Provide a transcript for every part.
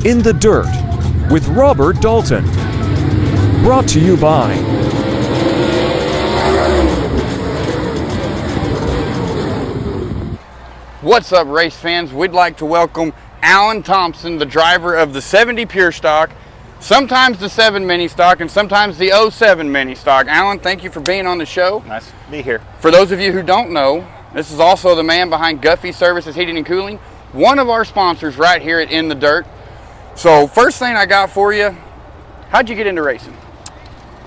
In the Dirt with Robert Dalton. Brought to you by What's up, race fans? We'd like to welcome Alan Thompson, the driver of the 70 Pure Stock, sometimes the 7 Mini Stock, and sometimes the 07 Mini Stock. Alan, thank you for being on the show. Nice to be here. For those of you who don't know, this is also the man behind Guffey Services Heating and Cooling, one of our sponsors right here at In the Dirt. So first thing I got for you, how'd you get into racing?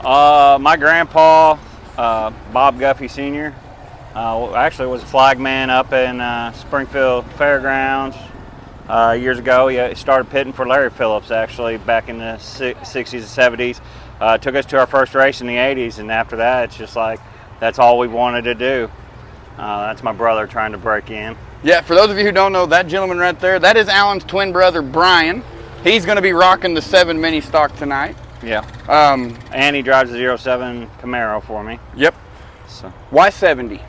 My grandpa, Bob Guffey Sr., actually was a flagman up in Springfield Fairgrounds years ago. He started pitting for Larry Phillips actually back in the 60s and 70s. Took us to our first race in the 80s, and after that it's just like that's all we wanted to do. That's my brother trying to break in. Yeah, for those of you who don't know, that gentleman right there, that is Alan's twin brother, Brian. He's going to be rocking the 7 Mini Stock tonight. Yeah. And he drives the 07 Camaro for me. Yep. So. Why 70?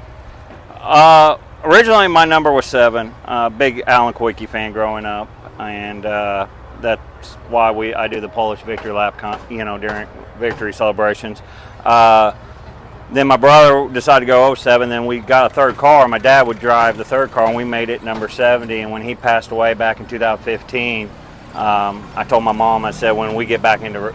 Originally my number was 7. Big Alan Kwiecki fan growing up, and that's why I do the Polish victory lap, during victory celebrations. Then my brother decided to go 07. Then we got a third car. My dad would drive the third car, and we made it number 70. And when he passed away back in 2015, I told my mom, I said, when we get back into,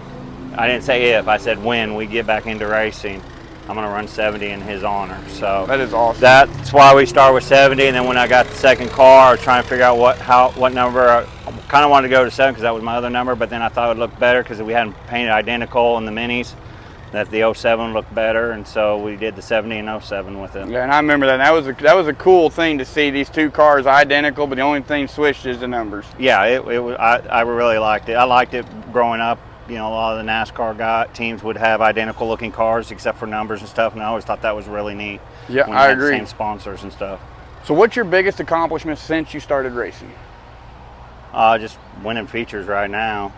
I didn't say if, I said when we get back into racing, I'm going to run 70 in his honor. So that is awesome. That's why we started with 70. And then when I got the second car, I was trying to figure out what number. I kind of wanted to go to 7 because that was my other number, but then I thought it would look better because we hadn't painted identical in the minis, that the 07 looked better, and so we did the 70 and 07 with it. Yeah, and I remember that. That was a cool thing to see these two cars identical, but the only thing switched is the numbers. Yeah, it was. I really liked it. I liked it growing up. A lot of the NASCAR teams would have identical looking cars except for numbers and stuff, and I always thought that was really neat. Yeah, when I had agree. Same sponsors and stuff. So what's your biggest accomplishment since you started racing? Just winning features right now.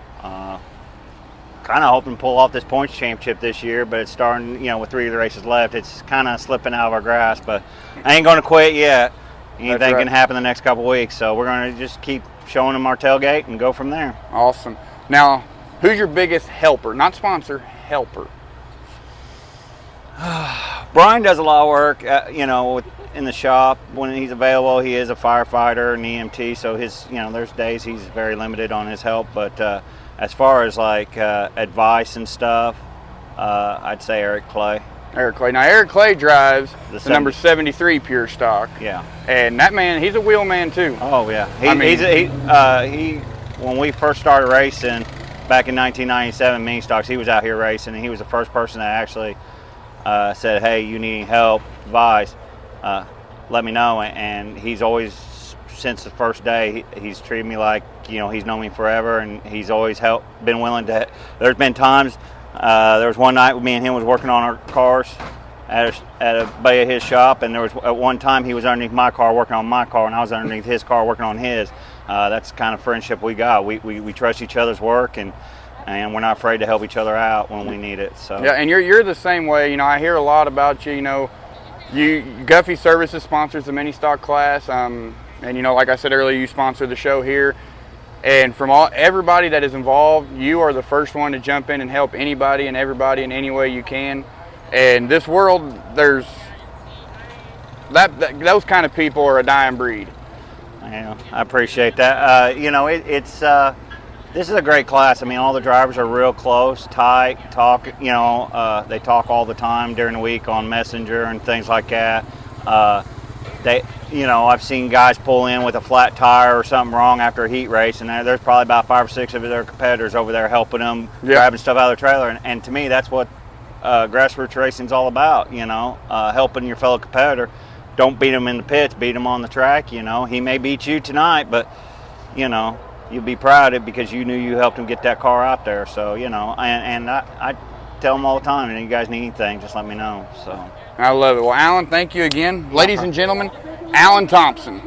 Kind of hoping to pull off this points championship this year, but it's starting, with 3 of the races left, it's kind of slipping out of our grasp, but I ain't going to quit yet. Anything can happen the next couple weeks, so we're going to just keep showing them our tailgate and go from there. Awesome. Now, who's your biggest helper? Not sponsor, helper. Brian does a lot of work, in the shop. When he's available, he is a firefighter and EMT, so his, there's days he's very limited on his help, but as far as advice and stuff, I'd say Eric Clay. Eric Clay. Now Eric Clay drives the number 73 Pure Stock. Yeah. And that man, he's a wheel man too. Oh yeah. He when we first started racing back in 1997 Mini Stocks, he was out here racing, and he was the first person that actually said, "Hey, you need help, advice, let me know." And he's always, since the first day, he's treated me like, he's known me forever, and he's always been willing to. There's been times, there was one night me and him was working on our cars at a bay of his shop, and there was at one time he was underneath my car working on my car, and I was underneath his car working on his. That's the kind of friendship we got. We trust each other's work, and we're not afraid to help each other out when we need it. So yeah, and you're the same way. I hear a lot about you. Guffey Services sponsors the Mini Stock class. And like I said earlier, you sponsor the show here. And from everybody that is involved, you are the first one to jump in and help anybody and everybody in any way you can. And this world, there's those kind of people are a dying breed. Yeah, I appreciate that. This is a great class. I mean, all the drivers are real close, tight, talk. They talk all the time during the week on Messenger and things like that. I've seen guys pull in with a flat tire or something wrong after a heat race, and there's probably about 5 or 6 of their competitors over there helping them, grabbing stuff out of their trailer. And to me, that's what grassroots racing's all about, helping your fellow competitor. Don't beat them in the pits, beat them on the track. He may beat you tonight, but, you'll be proud of it because you knew you helped him get that car out there. So, and I tell them all the time, you guys need anything, just let me know. So. I love it. Well, Alan, thank you again. Ladies and gentlemen, Alan Thompson.